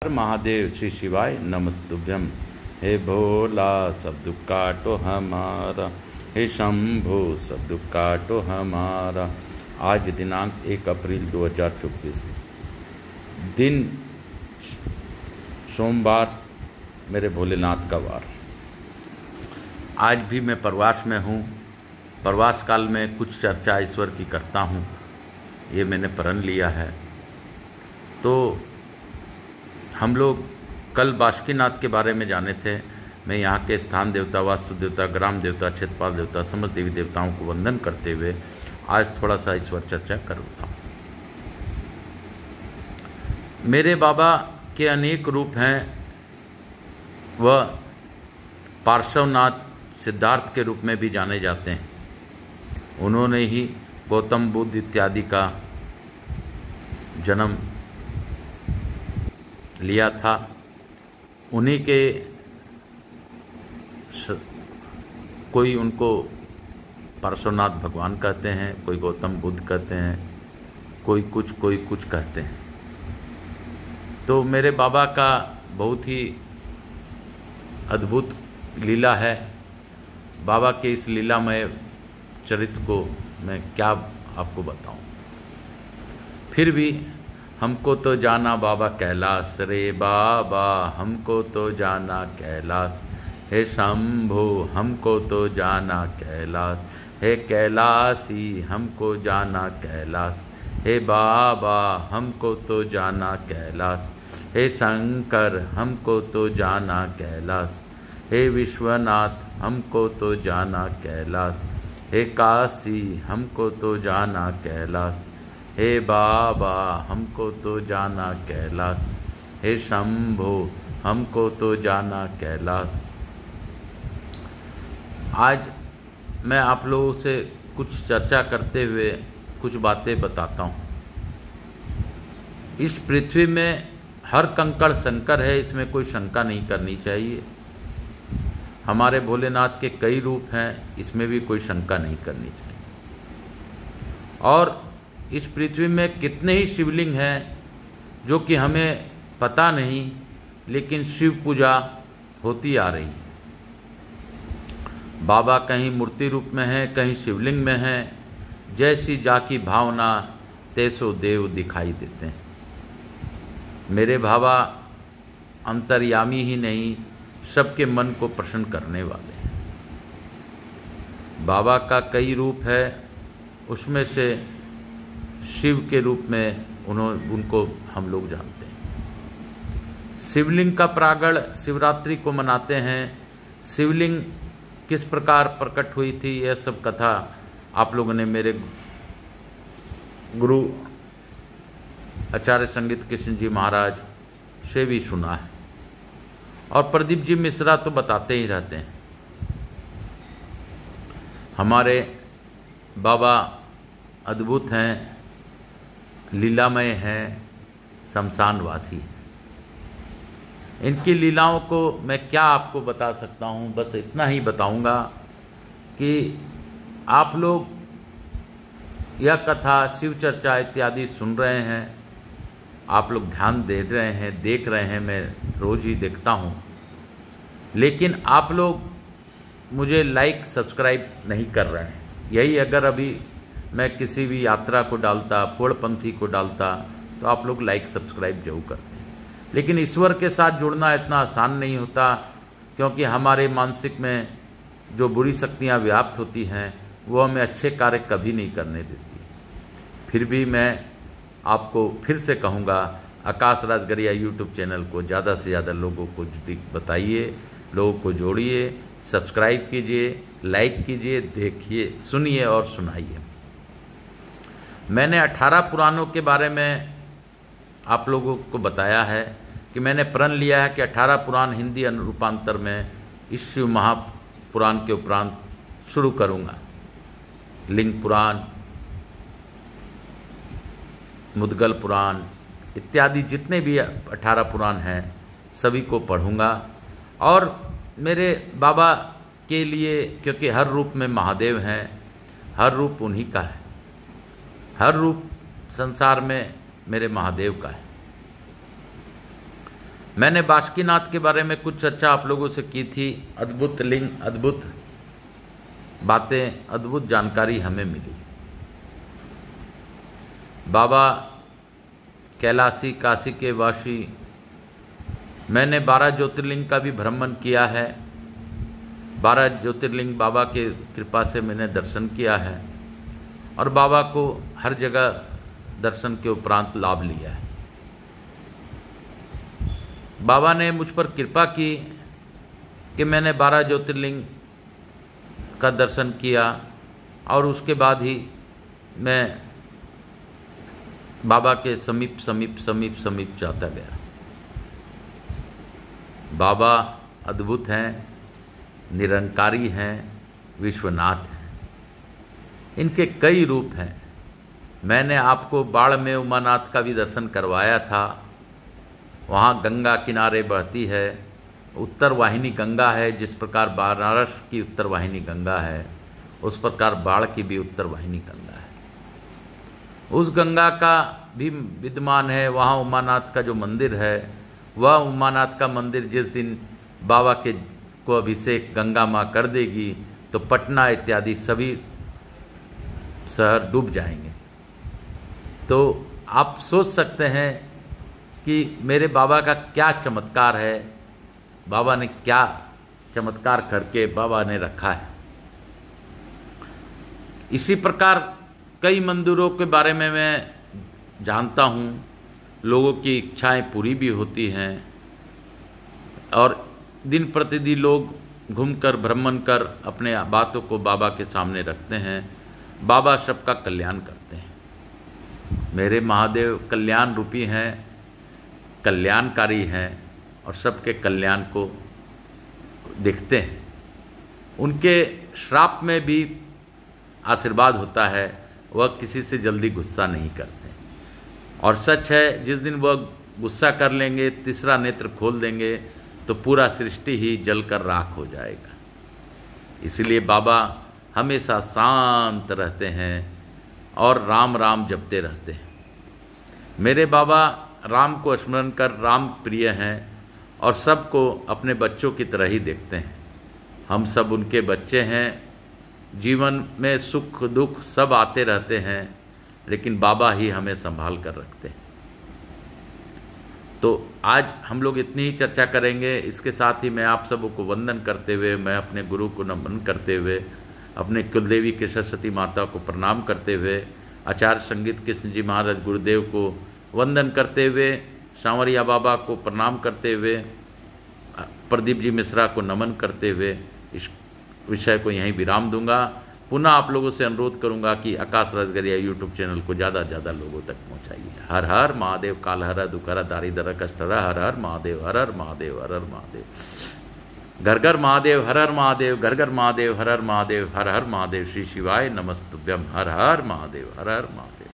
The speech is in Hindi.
महादेव श्री शिवाय नमस्तुभ्यम। हे भोला सब दुख काटो हमारा, हे शंभो सब दुख काटो हमारा। आज दिनांक 1 अप्रैल 2024, दिन सोमवार, मेरे भोलेनाथ का वार। आज भी मैं प्रवास में हूँ। प्रवास काल में कुछ चर्चा ईश्वर की करता हूँ, ये मैंने प्रण लिया है। तो हम लोग कल बासुकीनाथ के बारे में जाने थे। मैं यहाँ के स्थान देवता, वास्तु देवता, ग्राम देवता, क्षेत्रपाल देवता, समस्त देवी देवताओं को वंदन करते हुए आज थोड़ा सा ईश्वर चर्चा करता हूँ। मेरे बाबा के अनेक रूप हैं। वह पार्श्वनाथ सिद्धार्थ के रूप में भी जाने जाते हैं। उन्होंने ही गौतम बुद्ध इत्यादि का जन्म लिया था। उन्हीं के कोई उनको पार्श्वनाथ भगवान कहते हैं, कोई गौतम बुद्ध कहते हैं, कोई कुछ कहते हैं। तो मेरे बाबा का बहुत ही अद्भुत लीला है। बाबा के इस लीलामय चरित्र को मैं क्या आपको बताऊं। फिर भी हमको तो जाना बाबा कैलाश रे बाबा, हमको तो जाना कैलाश। हे शंभो हमको तो जाना कैलाश, हे कैलाशी हमको जाना कैलाश। हे बाबा हमको तो जाना कैलाश, हे शंकर हमको तो जाना कैलाश। हे विश्वनाथ हमको तो जाना कैलाश, हे काशी हमको तो जाना कैलाश। हे बाबा हमको तो जाना कैलाश, हे शंभो हमको तो जाना कैलाश। आज मैं आप लोगों से कुछ चर्चा करते हुए कुछ बातें बताता हूँ। इस पृथ्वी में हर कंकड़ शंकर है, इसमें कोई शंका नहीं करनी चाहिए। हमारे भोलेनाथ के कई रूप हैं, इसमें भी कोई शंका नहीं करनी चाहिए। और इस पृथ्वी में कितने ही शिवलिंग हैं जो कि हमें पता नहीं, लेकिन शिव पूजा होती आ रही है। बाबा कहीं मूर्ति रूप में हैं, कहीं शिवलिंग में हैं। जैसी जाकी भावना तैसो देव दिखाई देते हैं। मेरे बाबा अंतर्यामी ही नहीं, सबके मन को प्रसन्न करने वाले हैं। बाबा का कई रूप है, उसमें से शिव के रूप में उनको हम लोग जानते हैं। शिवलिंग का प्रागड़ शिवरात्रि को मनाते हैं। शिवलिंग किस प्रकार प्रकट हुई थी, यह सब कथा आप लोगों ने मेरे गुरु आचार्य संगीत कृष्ण जी महाराज से भी सुना है, और प्रदीप जी मिश्रा तो बताते ही रहते हैं। हमारे बाबा अद्भुत हैं, लीलामय हैं, शमशानवासी हैं। इनकी लीलाओं को मैं क्या आपको बता सकता हूँ, बस इतना ही बताऊँगा कि आप लोग यह कथा, शिव चर्चा इत्यादि सुन रहे हैं, आप लोग ध्यान दे रहे हैं, देख रहे हैं, मैं रोज़ ही देखता हूँ। लेकिन आप लोग मुझे लाइक सब्सक्राइब नहीं कर रहे हैं। यही अगर अभी मैं किसी भी यात्रा को डालता, फोड़पंथी को डालता, तो आप लोग लाइक सब्सक्राइब जरूर करते हैं। लेकिन ईश्वर के साथ जुड़ना इतना आसान नहीं होता, क्योंकि हमारे मानसिक में जो बुरी शक्तियाँ व्याप्त होती हैं, वो हमें अच्छे कार्य कभी नहीं करने देती। फिर भी मैं आपको फिर से कहूँगा, आकाश राजगरिया यूट्यूब चैनल को ज़्यादा से ज़्यादा लोगों को बताइए, लोगों को जोड़िए, सब्सक्राइब कीजिए, लाइक कीजिए, देखिए, सुनिए और सुनाइए। मैंने 18 पुराणों के बारे में आप लोगों को बताया है कि मैंने प्रण लिया है कि 18 पुराण हिंदी अनुरूपांतर में इस शिव महापुराण के उपरांत शुरू करूँगा। लिंग पुराण, मुद्गल पुराण इत्यादि जितने भी 18 पुराण हैं, सभी को पढ़ूँगा। और मेरे बाबा के लिए, क्योंकि हर रूप में महादेव हैं, हर रूप उन्हीं का है, हर रूप संसार में मेरे महादेव का है। मैंने बासुकीनाथ के बारे में कुछ चर्चा आप लोगों से की थी। अद्भुत लिंग, अद्भुत बातें, अद्भुत जानकारी हमें मिली। बाबा कैलाशी, काशी के वासी। मैंने 12 ज्योतिर्लिंग का भी भ्रमण किया है। 12 ज्योतिर्लिंग बाबा के कृपा से मैंने दर्शन किया है और बाबा को हर जगह दर्शन के उपरांत लाभ लिया है। बाबा ने मुझ पर कृपा की कि मैंने 12 ज्योतिर्लिंग का दर्शन किया और उसके बाद ही मैं बाबा के समीप समीप समीप समीप जाता गया। बाबा अद्भुत हैं, निरंकारी हैं, विश्वनाथ हैं। इनके कई रूप हैं। मैंने आपको बाढ़ में उमानाथ का भी दर्शन करवाया था। वहाँ गंगा किनारे बहती है, उत्तर वाहिनी गंगा है। जिस प्रकार बनारस की उत्तर वाहिनी गंगा है, उस प्रकार बाढ़ की भी उत्तर वाहिनी गंगा है। उस गंगा का भी विद्यमान है। वहाँ उमानाथ का जो मंदिर है, वह उमानाथ का मंदिर जिस दिन बाबा के को अभिषेक गंगा माँ कर देगी तो पटना इत्यादि सभी शहर डूब जाएंगे। तो आप सोच सकते हैं कि मेरे बाबा का क्या चमत्कार है, बाबा ने क्या चमत्कार करके बाबा ने रखा है। इसी प्रकार कई मंदिरों के बारे में मैं जानता हूँ। लोगों की इच्छाएं पूरी भी होती हैं और दिन प्रतिदिन लोग घूमकर भ्रमण कर अपने बातों को बाबा के सामने रखते हैं। बाबा सबका कल्याण करते हैं। मेरे महादेव कल्याण रूपी हैं, कल्याणकारी हैं और सबके कल्याण को देखते हैं। उनके श्राप में भी आशीर्वाद होता है। वह किसी से जल्दी गुस्सा नहीं करते और सच है, जिस दिन वह गुस्सा कर लेंगे, तीसरा नेत्र खोल देंगे तो पूरा सृष्टि ही जलकर राख हो जाएगा। इसलिए बाबा हमेशा शांत रहते हैं और राम राम जपते रहते हैं। मेरे बाबा राम को स्मरण कर राम प्रिय हैं और सबको अपने बच्चों की तरह ही देखते हैं। हम सब उनके बच्चे हैं। जीवन में सुख दुख सब आते रहते हैं, लेकिन बाबा ही हमें संभाल कर रखते हैं। तो आज हम लोग इतनी ही चर्चा करेंगे। इसके साथ ही मैं आप सबों को वंदन करते हुए, मैं अपने गुरु को नमन करते हुए, अपने कुलदेवी के सरस्वती माता को प्रणाम करते हुए, आचार्य संगीत कृष्ण जी महाराज गुरुदेव को वंदन करते हुए, सांवरिया बाबा को प्रणाम करते हुए, प्रदीप जी मिश्रा को नमन करते हुए इस विषय को यहीं विराम दूंगा। पुनः आप लोगों से अनुरोध करूंगा कि आकाश राजगरिया यूट्यूब चैनल को ज़्यादा से ज़्यादा लोगों तक पहुंचाइए। हर हर महादेव, काल हर दुखहरा, दारिद्र कष्टहरा। हर हर महादेव, हर हर महादेव, हर हर महादेव। घर घर महादेव, हर हर महादेव, घर घर महादेव, हर हर महादेव, हर हर महादेव। श्री शिवाय नमस्तुभ्यम। हर हर महादेव, हर हर महादेव।